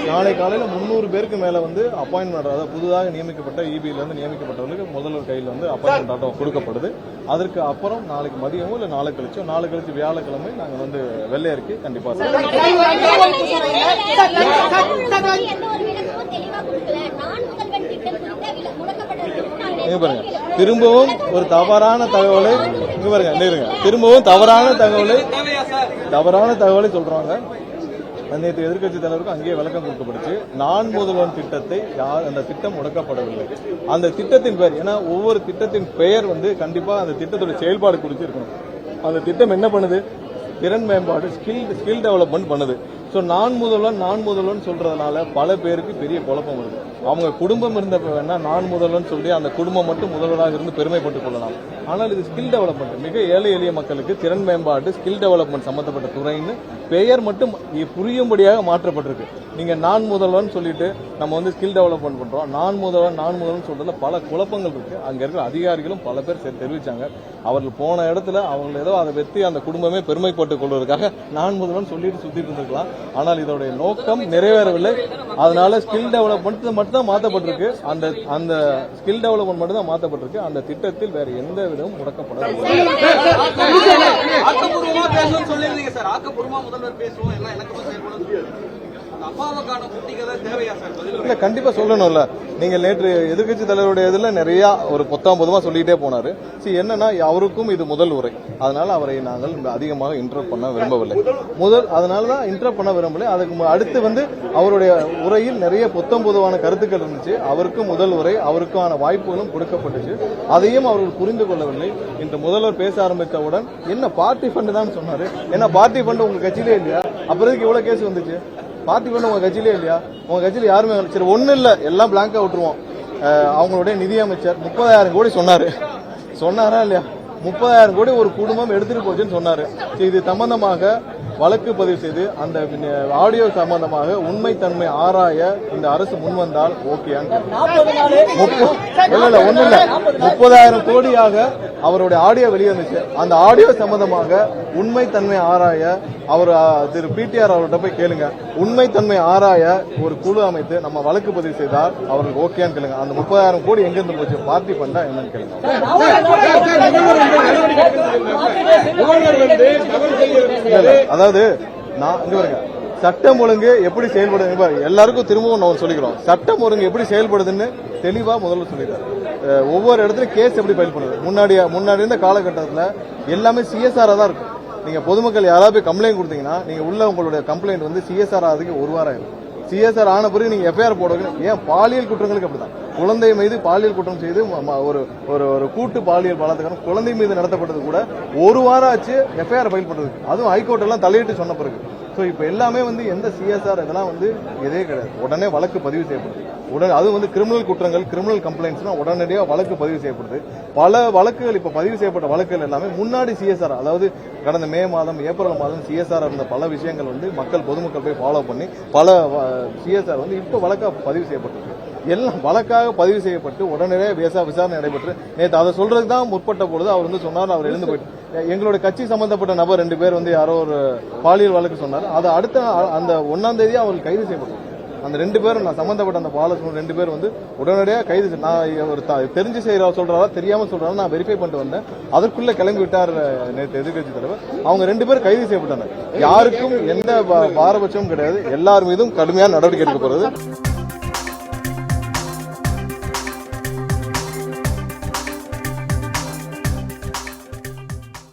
நாளை காலையில் 300 பேருக்கு மேலே வந்து அப்பாயின்மெண்ட், அதாவது புதுதாக நியமிக்கப்பட்ட இபியிலேருந்து நியமிக்கப்பட்டவர்களுக்கு முதல்வர் கையில் வந்து அப்பாயின்மெண்ட் ஆட்டம் கொடுக்கப்படுது. அதற்கு அப்புறம் நாளைக்கு மதியமோ இல்லை நாளை கழிச்சு வியாழக்கிழமை நாங்கள் வந்து வெள்ளை அறிக்கை கண்டிப்பாக பாருங்க. திரும்பவும் ஒரு தவறான தகவலை திரும்பவும் தவறான தகவலை சொல்றாங்க. நேற்று எதிர்க்கட்சி தலைவருக்கும் அங்கேயே விளக்கம் கொடுக்கப்படுச்சு. நான் முதல்வன் திட்டத்தை அந்த திட்டம் முடக்கப்படவில்லை. அந்த திட்டத்தின் பெயர், ஏன்னா ஒவ்வொரு திட்டத்தின் பெயர் வந்து கண்டிப்பா அந்த திட்டத்தோட செயல்பாடு குறித்து இருக்கணும். அந்த திட்டம் என்ன பண்ணுது? திறன் மேம்பாடு, ஸ்கில் டெவலப்மெண்ட் பண்ணுது. ஸோ நான் முதல்வன் சொல்றதுனால பல பேருக்கு பெரிய குழப்பம் வருது. அவங்க குடும்பம் இருந்தப்ப வேணா நான் முதல்வன் சொல்லி அந்த குடும்பம் மட்டும் முதல்வராக இருந்து பெருமைப்பட்டுக் கொள்ளலாம். ஆனால் இது ஸ்கில் டெவலப்மெண்ட், மிக ஏழை எளிய மக்களுக்கு திறன் மேம்பாடு, ஸ்கில் டெவலப்மெண்ட் சம்பந்தப்பட்ட துறைன்னு பெயர் மட்டும் புரியும்படியாக மாற்றப்பட்டிருக்கு. நீங்க நான் முதல்வன் சொல்லிட்டு நம்ம வந்து ஸ்கில் டெவலப்மெண்ட் பண்றோம், நான் முதல்வன் சொல்றதுல பல குழப்பங்கள் இருக்கு. அங்க இருக்கிற அதிகாரிகளும் பல பேர் தெரிவிச்சாங்க. அவர்கள் போன இடத்துல அவங்க ஏதோ அதை வெற்றி அந்த குடும்பமே பெருமைப்பட்டுக் கொள்வதற்காக நான் முதல்வன் சொல்லிட்டு சுத்திட்டு இருந்திருக்கலாம். ஆனால் இதோடைய நோக்கம் நிறைவேறவில்லை. அதனால ஸ்கில் டெவலப்மெண்ட் மட்டும் தான் மாற்றப்பட்டிருக்கு. அந்த ஸ்கில் டெவலப்மெண்ட் மட்டும் தான் மாற்றப்பட்டிருக்கு. அந்த திட்டத்தில் வேற எந்த விதமும் முடக்கப்படவில்லை. இல்ல, கண்டிப்பா சொல்லணும்ல. நீங்க நேற்று எதிர்கட்சி தலைவருடைய இதுல நிறைய ஒரு பொதுவா சொல்லிட்டே போனாரு. என்னன்னா அவருக்கும் இது முதல் உரை, அதனால அவரை நாங்கள் அதிகமாக இன்டரப்ட் பண்ண விரும்பவில்லை. அதனாலதான் இன்டரப்ட் பண்ண விரும்பவில்லை. அதுக்கு அடுத்து வந்து அவருடைய உரையில் நிறைய பொதுவான கருத்துக்கள் இருந்துச்சு. அவருக்கும் முதல் உரை, அவருக்கான வாய்ப்புகளும் கொடுக்கப்பட்டுச்சு. அதையும் அவர்கள் புரிந்து கொள்ளவில்லை. இன்று முதல்வர் பேச ஆரம்பித்தவுடன் என்ன பார்ட்டி ஃபண்ட் தான் சொன்னாரு. ஏன்னா பார்ட்டி ஃபண்ட் உங்க கட்சியிலே இல்லையா? அப்புறம் இவ்வளவு கேஸ் வந்துச்சு. பார்ட்டி ஃபண்ட் உங்க கட்சியிலே இல்லையா? உங்க கட்சியில யாருமே சரி ஒன்னும் இல்ல, எல்லாம் பிளாங்கா விட்டுருவோம். அவங்களுடைய நிதியமைச்சர் 30,000 கோடி சொன்னாரா இல்லையா? 30,000 கோடி ஒரு குடும்பம் எடுத்துட்டு போச்சுன்னு சொன்னாரு. இது சம்பந்தமாக வழக்கு பதிவு செய்து அந்த ஆடியோ சம்பந்தமாக உண்மைத்தன்மை ஆராய இந்த அரசு முன்வந்தால் ஓகேயான்னு ஒண்ணு இல்ல, 30,000 கோடியாக அவருடைய ஆடியோ வெளியேந்துச்சு. அந்த ஆடியோ சம்பந்தமாக உண்மைத்தன்மை ஆராய அவர் திரு பிடிஆர் அவர்கிட்ட போய் கேளுங்க. உண்மைத்தன்மை ஆராய ஒரு குழு அமைத்து நம்ம வழக்கு பதிவு செய்தால் அவருக்கு ஓகேன்னு கேளுங்க. அந்த 30,000 கோடி எங்க இருந்து போச்சு, பார்ட்டி பண்ணா என்னன்னு கேளுங்க. அதாவது சட்டம் ஒழுங்கு எப்படி செயல்படுது எல்லாருக்கும் திரும்பவும் சொல்லிக்கிறோம். சட்டம் ஒழுங்கு எப்படி செயல்படுதுன்னு தெளிவா முதல்ல சொல்லிடுறாரு. ஒவ்வொரு இடத்துல கேஸ் எப்படி ஃபைல் பண்ணுது. முன்னாடி இருந்த காலகட்டத்தில் எல்லாமே சிஎஸ்ஆர் தான் இருக்கும். நீங்க பொதுமக்கள் யாராவது போய் கம்ப்ளைண்ட் கொடுத்தீங்கன்னா நீங்க உள்ள உங்களுடைய கம்ப்ளைண்ட் வந்து சிஎஸ்ஆர் ஆகிறதுக்கு 1 வாரம் ஆயிடும். சிஎஸ்ஆர் ஆன பிறகு நீங்க எஃப்ஐஆர் போடுங்க. ஏன் பாலியல் குற்றங்களுக்கு அப்படிதான். குழந்தை மீது பாலியல் குற்றம் செய்து ஒரு கூட்டு பாலியல் பலாத்காரம் குழந்தை மீது நடத்தப்பட்டது கூட 1 வாரம் ஆச்சு எஃப்ஐஆர் ஃபைல் பண்றதுக்கு. அதுவும் ஹைகோர்ட் எல்லாம் தலையிட்டு சொன்ன பிறகு. சோ இப்ப எல்லாமே வந்து எந்த சிஎஸ்ஆர் இதெல்லாம் வந்து எதே கிடையாது. உடனே வழக்கு பதிவு செய்யப்படுது. அது வந்து கிரிமினல் குற்றங்கள், கிரிமினல் கம்ப்ளைண்ட்ஸ்னா உடனடியாக வழக்கு பதிவு செய்யப்படுது. பல வழக்குகள் இப்ப பதிவு செய்யப்பட்ட வழக்குகள் எல்லாமே முன்னாடி சிஎஸ்ஆர், அதாவது கடந்த மே மாதம் ஏப்ரல் மாதம் சிஎஸ்ஆர் இருந்த பல விஷயங்கள் வந்து பொதுமக்கள் போய் ஃபாலோ பண்ணி பல சிஎஸ்ஆர் வந்து இப்ப வழக்கா பதிவு செய்யப்பட்டிருக்கு. எல்லாம் வழக்காக பதிவு செய்யப்பட்டு உடனடியாக விசாரணை நடைபெற்று நேற்று அதை சொல்றதுக்கு தான் முற்பட்ட பொழுது அவர் வந்து சொன்னார். அவர் எழுந்து போயிட்டு எங்களுடைய கட்சி சம்பந்தப்பட்ட நபர் 2 பேர் வந்து யாரோ ஒரு பாலியல் வழக்கு சொன்னார். அது அடுத்த அந்த 1ஆம் தேதி அவர்கள் கைது செய்யப்பட்டார். அந்த 2 பேரும் நான் சம்பந்தப்பட்ட அந்த பாலசுமன் 2 பேர் வந்து உடனடியாக கைது. நான் ஒரு தெரிஞ்சு சொல்றாரா தெரியாம சொல்றாரா நான் வெரிஃபை பண்ணிட்டு வந்தேன். அதற்குள்ள கிளம்பி விட்டார் நேற்று எதிர்கட்சி தலைவர். அவங்க 2 பேர் கைது செய்யப்பட்டனர். யாருக்கும் எந்த பாரபட்சமும் கிடையாது. எல்லார் மீதும் கடுமையான நடவடிக்கை எடுக்கப்படுறது.